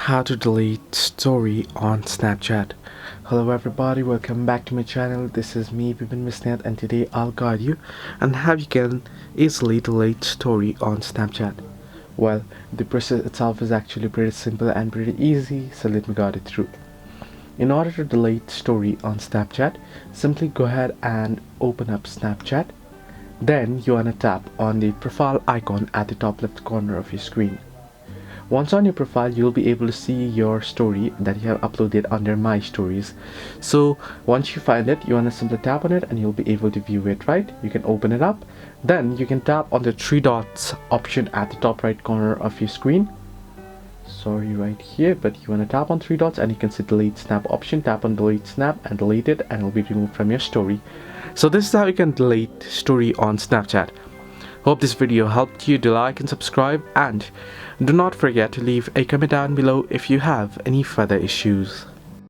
How to delete story on Snapchat. Hello everybody, welcome back to my channel. This is me, Bipin Misnat, and today I'll guide you on how you can easily delete story on Snapchat. Well, the process itself is actually pretty simple and pretty easy, so let me guide it through. In order to delete story on Snapchat, simply go ahead and open up Snapchat. Then you wanna tap on the profile icon at the top left corner of your screen. Once on your profile, you'll be able to see your story that you have uploaded under My Stories. So once you find it, you want to simply tap on it and you'll be able to view it, right? You can open it up. Then you can tap on the three dots option at the top right corner of your screen. Sorry, right here, but you want to tap on three dots and you can see delete snap option. Tap on delete snap and delete it, and it'll be removed from your story. So this is how you can delete story on Snapchat. Hope this video helped you. Do like and subscribe, and do not forget to leave a comment down below if you have any further issues.